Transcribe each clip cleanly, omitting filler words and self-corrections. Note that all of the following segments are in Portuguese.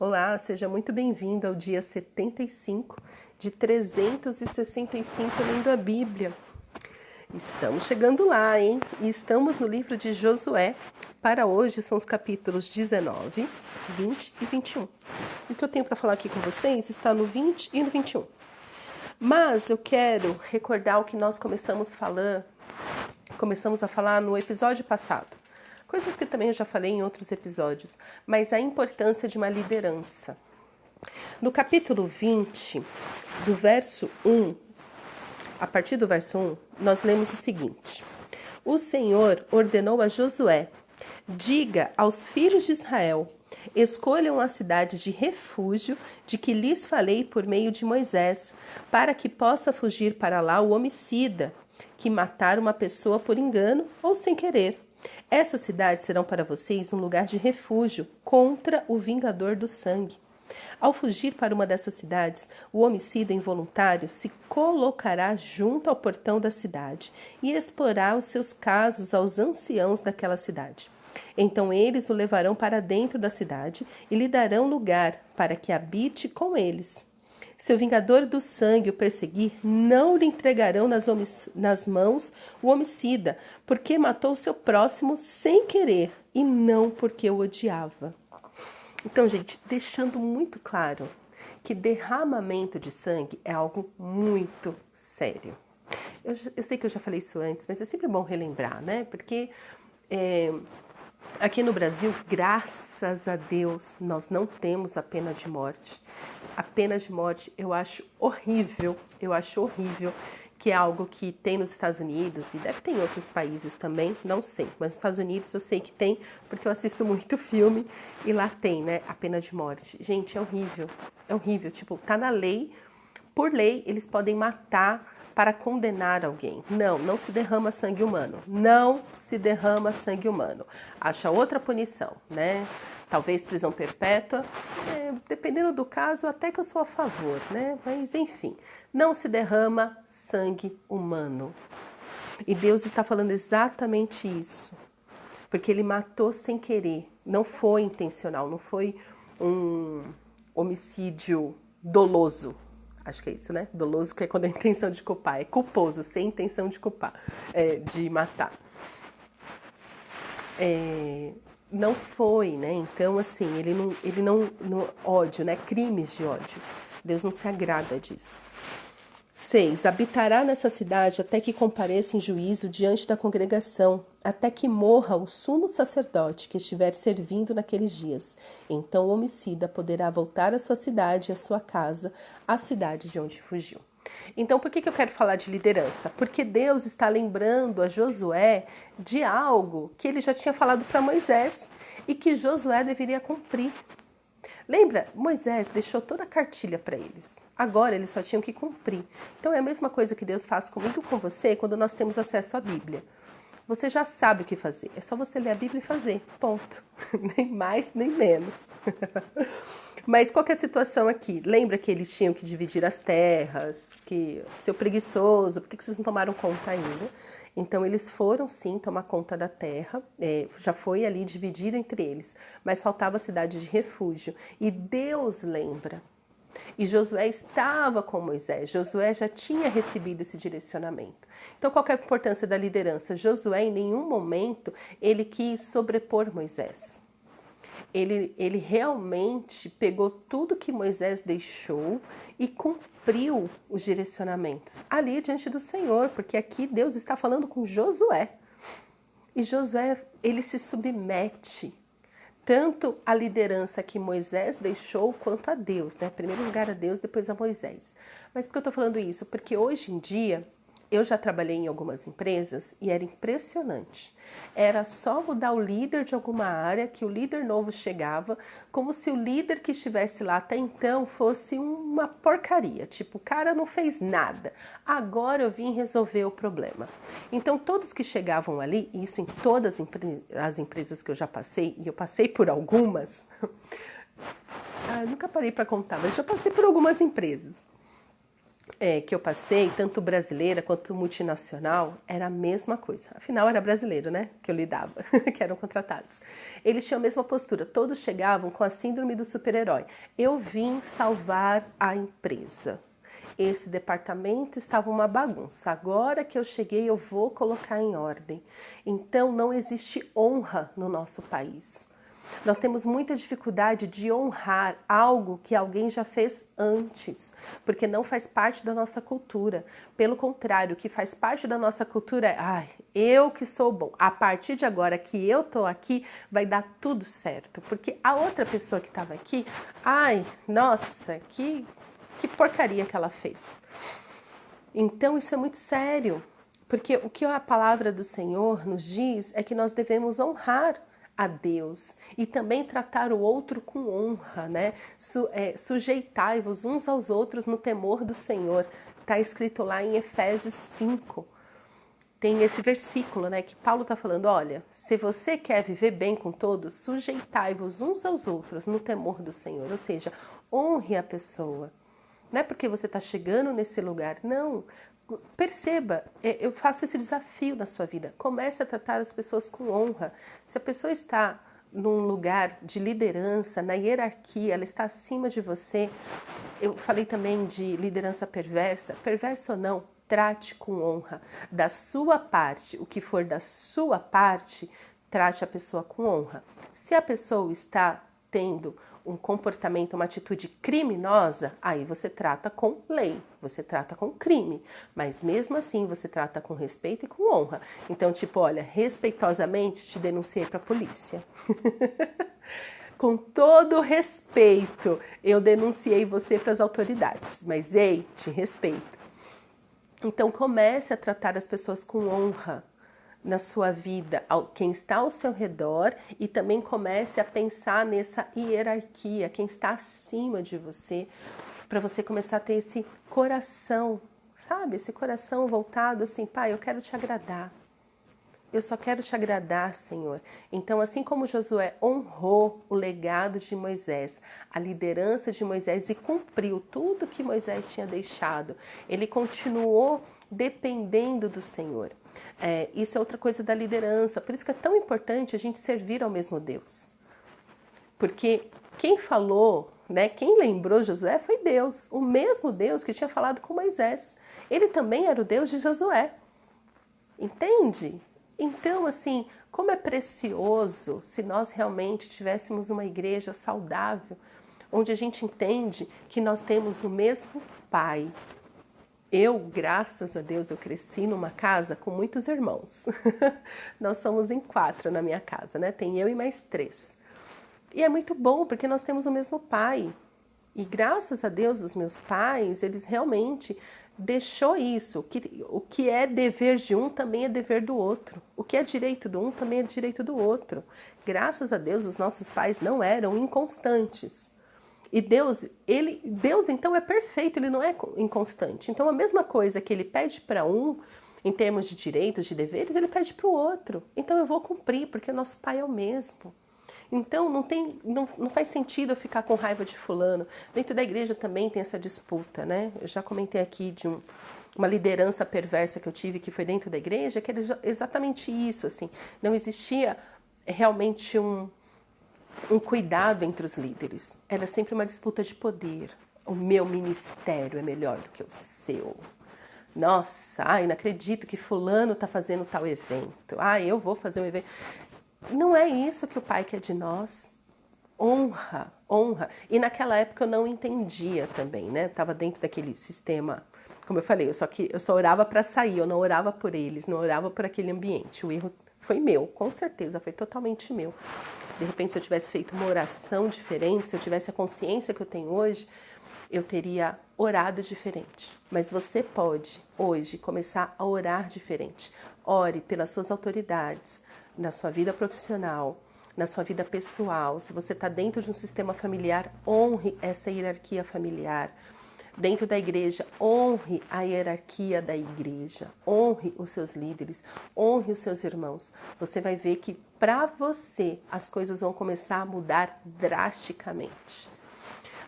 Olá, seja muito bem-vindo ao dia 75 de 365 lendo a Bíblia. Estamos chegando lá, hein? E estamos no livro de Josué. Para hoje são os capítulos 19, 20 e 21. O que eu tenho para falar aqui com vocês está no 20 e no 21. Mas eu quero recordar o que nós começamos a falar no episódio passado. Coisas que também eu já falei em outros episódios, mas a importância de uma liderança. No capítulo 20, do verso 1, a partir do verso 1, nós lemos o seguinte: O Senhor ordenou a Josué: diga aos filhos de Israel, escolham a cidade de refúgio de que lhes falei por meio de Moisés, para que possa fugir para lá o homicida, que matar uma pessoa por engano ou sem querer. Essas cidades serão para vocês um lugar de refúgio contra o vingador do sangue. Ao fugir para uma dessas cidades, o homicida involuntário se colocará junto ao portão da cidade e exporá os seus casos aos anciãos daquela cidade. Então eles o levarão para dentro da cidade e lhe darão lugar para que habite com eles. Se o vingador do sangue o perseguir, não lhe entregarão nas mãos o homicida, porque matou o seu próximo sem querer e não porque o odiava. Então, gente, deixando muito claro que derramamento de sangue é algo muito sério. Eu sei que eu já falei isso antes, mas é sempre bom relembrar, né? Porque aqui no Brasil, graças a Deus, nós não temos a pena de morte. A pena de morte eu acho horrível, que é algo que tem nos Estados Unidos e deve ter em outros países também, não sei, mas nos Estados Unidos eu sei que tem, porque eu assisto muito filme e lá tem, né, a pena de morte. Gente, é horrível, tipo, tá na lei, por lei eles podem matar para condenar alguém. Não se derrama sangue humano, acha outra punição, né? Talvez prisão perpétua, dependendo do caso, até que eu sou a favor, né? Mas enfim, não se derrama sangue humano. E Deus está falando exatamente isso, porque ele matou sem querer, não foi intencional, não foi um homicídio doloso. Acho que é isso, né? Doloso, que é quando a intenção de culpar, é culposo, sem intenção de culpar, de matar. Não foi, né? Então, assim, ele não ódio, né? Crimes de ódio. Deus não se agrada disso. 6. Habitará nessa cidade até que compareça em juízo diante da congregação, até que morra o sumo sacerdote que estiver servindo naqueles dias. Então o homicida poderá voltar à sua cidade e à sua casa, à cidade de onde fugiu. Então, por que eu quero falar de liderança? Porque Deus está lembrando a Josué de algo que ele já tinha falado para Moisés e que Josué deveria cumprir. Lembra? Moisés deixou toda a cartilha para eles. Agora eles só tinham que cumprir. Então é a mesma coisa que Deus faz comigo e com você quando nós temos acesso à Bíblia. Você já sabe o que fazer. É só você ler a Bíblia e fazer. Ponto. Nem mais, nem menos. Mas qual que é a situação aqui? Lembra que eles tinham que dividir as terras, que seu preguiçoso, por que vocês não tomaram conta ainda? Então eles foram sim tomar conta da terra, já foi ali dividido entre eles, mas faltava a cidade de refúgio. E Deus lembra. E Josué estava com Moisés, Josué já tinha recebido esse direcionamento. Então qual que é a importância da liderança? Josué em nenhum momento ele quis sobrepor Moisés. Ele realmente pegou tudo que Moisés deixou e cumpriu os direcionamentos ali diante do Senhor, porque aqui Deus está falando com Josué. E Josué, ele se submete tanto à liderança que Moisés deixou quanto a Deus, né? Primeiro lugar a Deus, depois a Moisés. Mas por que eu estou falando isso? Porque hoje em dia, eu já trabalhei em algumas empresas e era impressionante. Era só mudar o líder de alguma área que o líder novo chegava, como se o líder que estivesse lá até então fosse uma porcaria. Tipo, o cara não fez nada. Agora eu vim resolver o problema. Então todos que chegavam ali, e isso em todas as empresas que eu já passei, e eu passei por algumas, nunca parei para contar, mas já passei por algumas empresas. que eu passei, tanto brasileira quanto multinacional, era a mesma coisa. Afinal, era brasileiro, né? Que eu lidava, que eram contratados. Eles tinham a mesma postura, todos chegavam com a síndrome do super-herói. Eu vim salvar a empresa. Esse departamento estava uma bagunça. Agora que eu cheguei, eu vou colocar em ordem. Então, não existe honra no nosso país. Nós temos muita dificuldade de honrar algo que alguém já fez antes, porque não faz parte da nossa cultura. Pelo contrário, o que faz parte da nossa cultura é, ai, eu que sou bom. A partir de agora que eu tô aqui, vai dar tudo certo. Porque a outra pessoa que estava aqui, ai, nossa, que porcaria que ela fez. Então isso é muito sério, porque o que a palavra do Senhor nos diz é que nós devemos honrar a Deus e também tratar o outro com honra, né? Sujeitai-vos uns aos outros no temor do Senhor. Está escrito lá em Efésios 5. Tem esse versículo, né, que Paulo está falando, olha, se você quer viver bem com todos, sujeitai-vos uns aos outros no temor do Senhor, ou seja, honre a pessoa. Não é porque você está chegando nesse lugar, não. Perceba, eu faço esse desafio na sua vida. Comece a tratar as pessoas com honra. Se a pessoa está num lugar de liderança, na hierarquia, ela está acima de você. Eu falei também de liderança perversa. Perversa ou não, trate com honra. Da sua parte, o que for da sua parte, trate a pessoa com honra. Se a pessoa está tendo um comportamento, uma atitude criminosa, aí você trata com lei, você trata com crime. Mas mesmo assim, você trata com respeito e com honra. Então, tipo, olha, respeitosamente te denunciei para a polícia. Com todo respeito, eu denunciei você para as autoridades. Mas, ei, te respeito. Então, comece a tratar as pessoas com honra na sua vida, quem está ao seu redor, e também comece a pensar nessa hierarquia, quem está acima de você, para você começar a ter esse coração, sabe? Esse coração voltado assim, pai, eu quero te agradar. Eu só quero te agradar, Senhor. Então, assim como Josué honrou o legado de Moisés, a liderança de Moisés e cumpriu tudo que Moisés tinha deixado, ele continuou dependendo do Senhor. Isso é outra coisa da liderança. Por isso que é tão importante a gente servir ao mesmo Deus. Porque quem falou, né, quem lembrou Josué foi Deus. O mesmo Deus que tinha falado com Moisés. Ele também era o Deus de Josué. Entende? Então, assim, como é precioso se nós realmente tivéssemos uma igreja saudável, onde a gente entende que nós temos o mesmo Pai. Eu, graças a Deus, eu cresci numa casa com muitos irmãos. Nós somos em 4 na minha casa, né? Tem eu e mais 3. E é muito bom, porque nós temos o mesmo pai. E graças a Deus, os meus pais, eles realmente deixou isso. O que é dever de um também é dever do outro. O que é direito do um também é direito do outro. Graças a Deus, os nossos pais não eram inconstantes. E Deus então é perfeito, ele não é inconstante. Então a mesma coisa que ele pede para um, em termos de direitos, de deveres, ele pede para o outro. Então eu vou cumprir, porque o nosso pai é o mesmo. Então não faz sentido eu ficar com raiva de fulano. Dentro da igreja também tem essa disputa, né? Eu já comentei aqui de uma liderança perversa que eu tive, que foi dentro da igreja, que era exatamente isso, assim. Não existia realmente um cuidado entre os líderes. Era sempre uma disputa de poder. O meu ministério é melhor do que o seu. Nossa, ai, não acredito que fulano está fazendo tal evento. Ai, eu vou fazer um evento. Não é isso que o Pai quer de nós. Honra, honra. E naquela época eu não entendia também, né? Estava dentro daquele sistema, como eu falei, eu só orava para sair, eu não orava por eles, não orava por aquele ambiente. O erro foi meu, com certeza, foi totalmente meu. De repente, se eu tivesse feito uma oração diferente, se eu tivesse a consciência que eu tenho hoje, eu teria orado diferente. Mas você pode, hoje, começar a orar diferente. Ore pelas suas autoridades, na sua vida profissional, na sua vida pessoal. Se você está dentro de um sistema familiar, honre essa hierarquia familiar. Dentro da igreja, honre a hierarquia da igreja, honre os seus líderes, honre os seus irmãos. Você vai ver que para você as coisas vão começar a mudar drasticamente.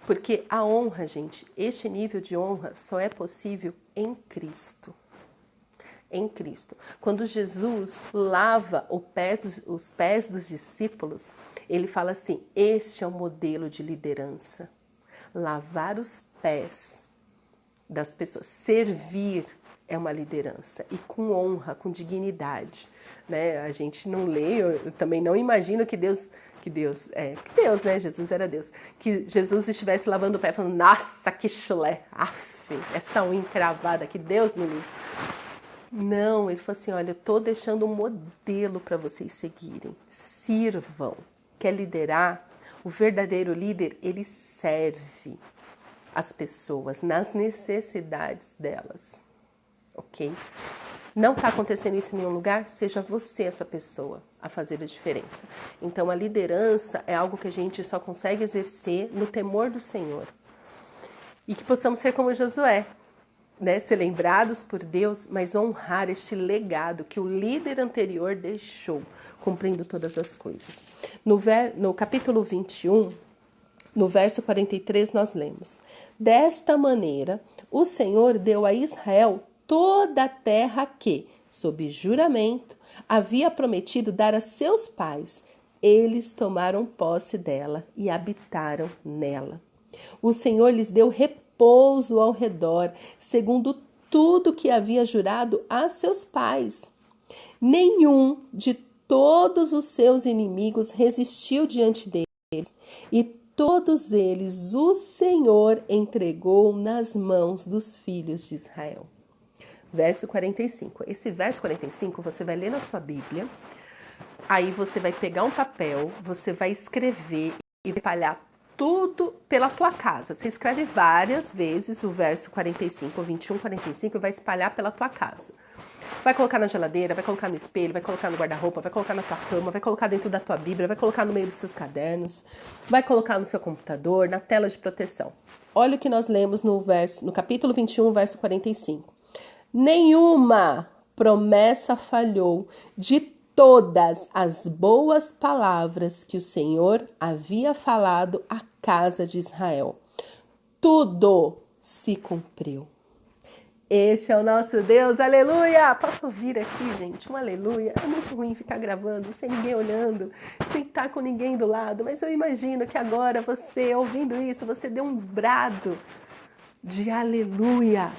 Porque a honra, gente, este nível de honra só é possível em Cristo. Em Cristo. Quando Jesus lava os pés dos discípulos, ele fala assim: este é o modelo de liderança. Lavar os pés das pessoas, servir é uma liderança, e com honra, com dignidade, né? A gente não lê, eu também não imagino que Deus, né? Jesus era Deus. Que Jesus estivesse lavando o pé falando: nossa, que chulé, essa unha encravada, que Deus me livre. Não, ele falou assim: olha, eu estou deixando um modelo para vocês seguirem. Sirvam. Quer liderar? O verdadeiro líder, ele serve as pessoas nas necessidades delas. Ok? Não está acontecendo isso em nenhum lugar? Seja você essa pessoa a fazer a diferença. Então, a liderança é algo que a gente só consegue exercer no temor do Senhor. E que possamos ser como Josué. Né, ser lembrados por Deus, mas honrar este legado que o líder anterior deixou, cumprindo todas as coisas. No capítulo 21, no verso 43, nós lemos: desta maneira, o Senhor deu a Israel toda a terra que, sob juramento, havia prometido dar a seus pais. Eles tomaram posse dela e habitaram nela. O Senhor lhes deu repouso ao redor, segundo tudo que havia jurado a seus pais. Nenhum de todos os seus inimigos resistiu diante deles, e todos eles o Senhor entregou nas mãos dos filhos de Israel. Verso 45. Esse verso 45 você vai ler na sua Bíblia, aí você vai pegar um papel, você vai escrever e espalhar tudo pela tua casa. Você escreve várias vezes o verso 45, 21, 45 e vai espalhar pela tua casa. Vai colocar na geladeira, vai colocar no espelho, vai colocar no guarda-roupa, vai colocar na tua cama, vai colocar dentro da tua Bíblia, vai colocar no meio dos seus cadernos, vai colocar no seu computador, na tela de proteção. Olha o que nós lemos no capítulo 21, verso 45. Nenhuma promessa falhou de todas as boas palavras que o Senhor havia falado à casa de Israel. Tudo se cumpriu. Este é o nosso Deus, aleluia! Posso ouvir aqui, gente? Um aleluia. É muito ruim ficar gravando sem ninguém olhando, sem estar com ninguém do lado, mas eu imagino que agora você, ouvindo isso, você deu um brado de aleluia.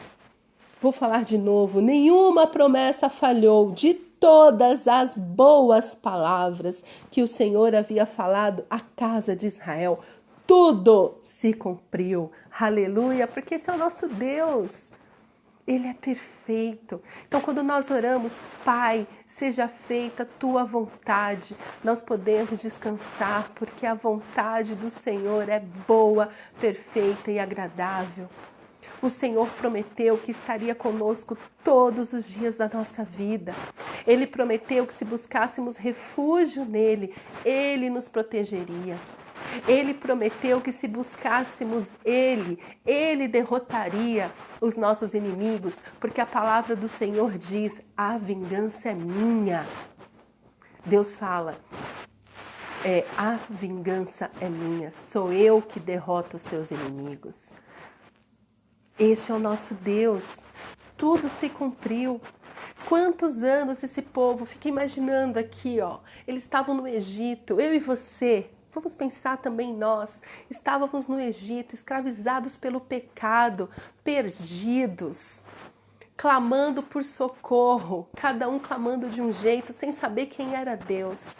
Vou falar de novo. Nenhuma promessa falhou de todas as boas palavras que o Senhor havia falado à casa de Israel. Tudo se cumpriu. Aleluia, porque esse é o nosso Deus. Ele é perfeito. Então, quando nós oramos, Pai, seja feita a tua vontade, nós podemos descansar, porque a vontade do Senhor é boa, perfeita e agradável. O Senhor prometeu que estaria conosco todos os dias da nossa vida. Ele prometeu que se buscássemos refúgio nele, Ele nos protegeria. Ele prometeu que se buscássemos Ele derrotaria os nossos inimigos, porque a palavra do Senhor diz: a vingança é minha. Deus fala: a vingança é minha, sou eu que derroto os seus inimigos. Este é o nosso Deus. Tudo se cumpriu. Quantos anos esse povo, fica imaginando aqui, ó, eles estavam no Egito, eu e você, vamos pensar também nós, estávamos no Egito, escravizados pelo pecado, perdidos, clamando por socorro, cada um clamando de um jeito, sem saber quem era Deus.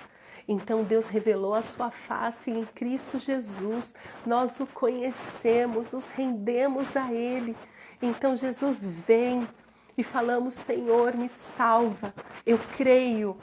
Então Deus revelou a sua face em Cristo Jesus. Nós o conhecemos, nos rendemos a Ele. Então Jesus vem e falamos: Senhor, me salva. Eu creio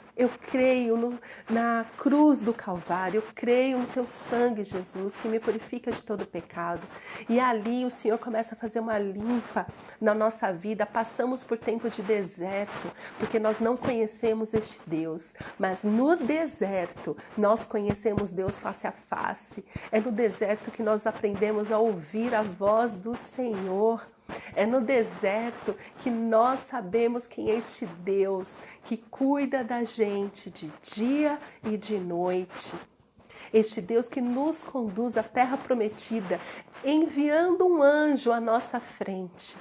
na cruz do Calvário, eu creio no teu sangue, Jesus, que me purifica de todo pecado. E ali o Senhor começa a fazer uma limpa na nossa vida. Passamos por tempo de deserto, porque nós não conhecemos este Deus, mas no deserto nós conhecemos Deus face a face. É no deserto que nós aprendemos a ouvir a voz do Senhor. É no deserto que nós sabemos quem é este Deus que cuida da gente de dia e de noite. Este Deus que nos conduz à terra prometida, enviando um anjo à nossa frente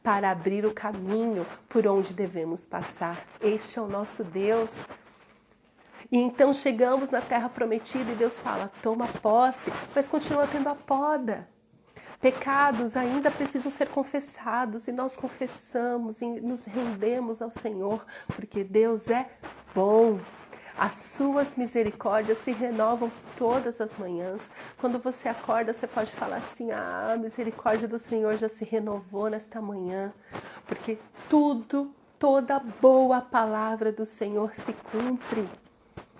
para abrir o caminho por onde devemos passar. Este é o nosso Deus. E então chegamos na terra prometida e Deus fala, toma posse, mas continua tendo a poda. Pecados ainda precisam ser confessados e nós confessamos e nos rendemos ao Senhor, porque Deus é bom. As suas misericórdias se renovam todas as manhãs. Quando você acorda, você pode falar assim, a misericórdia do Senhor já se renovou nesta manhã, porque toda boa palavra do Senhor se cumpre.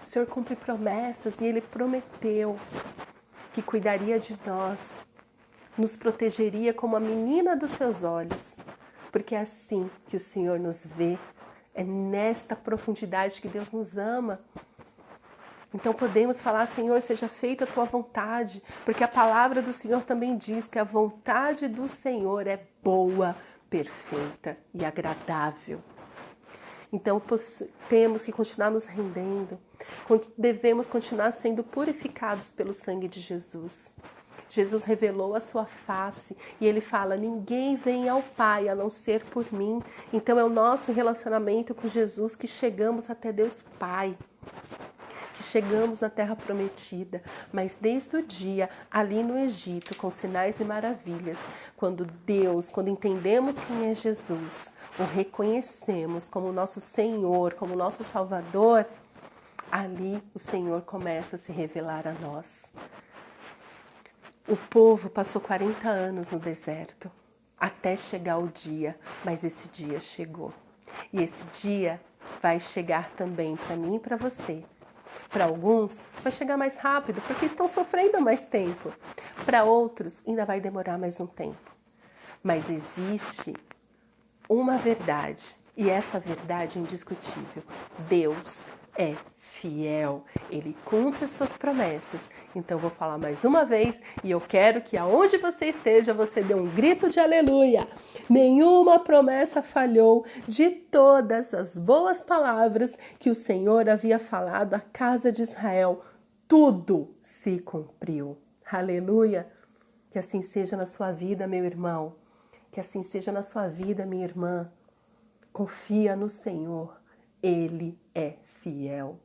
O Senhor cumpre promessas e Ele prometeu que cuidaria de nós, nos protegeria como a menina dos seus olhos, porque é assim que o Senhor nos vê, é nesta profundidade que Deus nos ama. Então podemos falar, Senhor, seja feita a tua vontade, porque a palavra do Senhor também diz que a vontade do Senhor é boa, perfeita e agradável. Então temos que continuar nos rendendo, devemos continuar sendo purificados pelo sangue de Jesus. Jesus revelou a sua face e Ele fala, ninguém vem ao Pai a não ser por mim. Então é o nosso relacionamento com Jesus que chegamos até Deus Pai, que chegamos na terra prometida. Mas desde o dia ali no Egito, com sinais e maravilhas, quando entendemos quem é Jesus, o reconhecemos como nosso Senhor, como nosso Salvador, ali o Senhor começa a se revelar a nós. O povo passou 40 anos no deserto, até chegar o dia, mas esse dia chegou. E esse dia vai chegar também para mim e para você. Para alguns vai chegar mais rápido, porque estão sofrendo mais tempo. Para outros ainda vai demorar mais um tempo. Mas existe uma verdade, e essa verdade é indiscutível. Deus é fiel, Ele cumpre suas promessas. Então eu vou falar mais uma vez e eu quero que aonde você esteja, você dê um grito de aleluia. Nenhuma promessa falhou de todas as boas palavras que o Senhor havia falado à casa de Israel. Tudo se cumpriu. Aleluia. Que assim seja na sua vida, meu irmão. Que assim seja na sua vida, minha irmã. Confia no Senhor. Ele é fiel.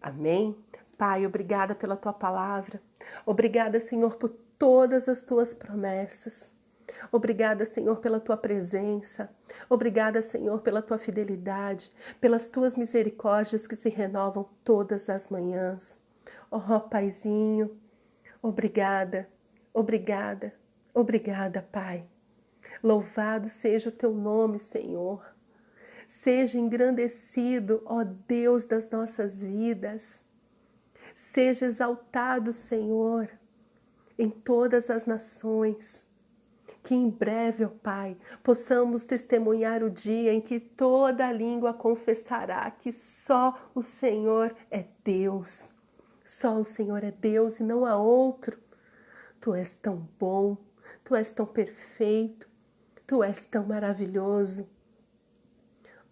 Amém? Pai, obrigada pela tua palavra. Obrigada, Senhor, por todas as tuas promessas. Obrigada, Senhor, pela tua presença. Obrigada, Senhor, pela tua fidelidade, pelas tuas misericórdias que se renovam todas as manhãs. Oh, Paizinho, obrigada, obrigada, obrigada, Pai. Louvado seja o teu nome, Senhor. Seja engrandecido, ó Deus das nossas vidas. Seja exaltado, Senhor, em todas as nações. Que em breve, ó Pai, possamos testemunhar o dia em que toda língua confessará que só o Senhor é Deus. Só o Senhor é Deus e não há outro. Tu és tão bom, Tu és tão perfeito, Tu és tão maravilhoso.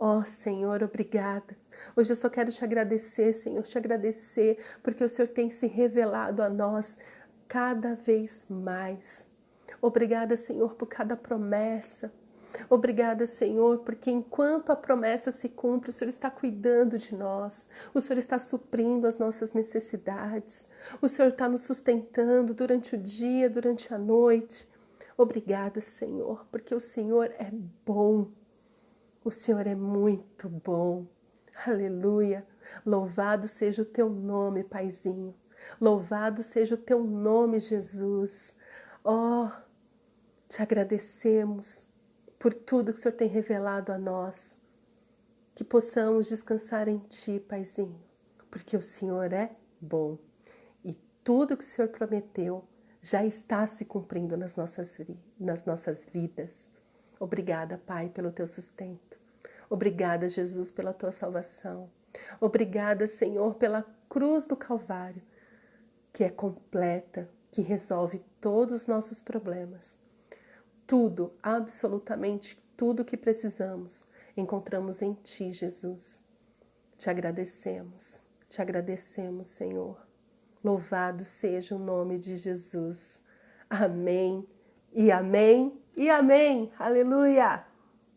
Ó Senhor, obrigada. Hoje eu só quero te agradecer, Senhor, te agradecer, porque o Senhor tem se revelado a nós cada vez mais. Obrigada, Senhor, por cada promessa. Obrigada, Senhor, porque enquanto a promessa se cumpre, o Senhor está cuidando de nós. O Senhor está suprindo as nossas necessidades. O Senhor está nos sustentando durante o dia, durante a noite. Obrigada, Senhor, porque o Senhor é bom. O Senhor é muito bom. Aleluia. Louvado seja o teu nome, Paizinho. Louvado seja o teu nome, Jesus. Oh, te agradecemos por tudo que o Senhor tem revelado a nós. Que possamos descansar em Ti, Paizinho, porque o Senhor é bom. E tudo que o Senhor prometeu já está se cumprindo nas nossas vidas. Obrigada, Pai, pelo Teu sustento. Obrigada, Jesus, pela Tua salvação. Obrigada, Senhor, pela cruz do Calvário, que é completa, que resolve todos os nossos problemas. Tudo, absolutamente tudo que precisamos, encontramos em Ti, Jesus. Te agradecemos, Senhor. Louvado seja o nome de Jesus. Amém e amém e amém. Aleluia!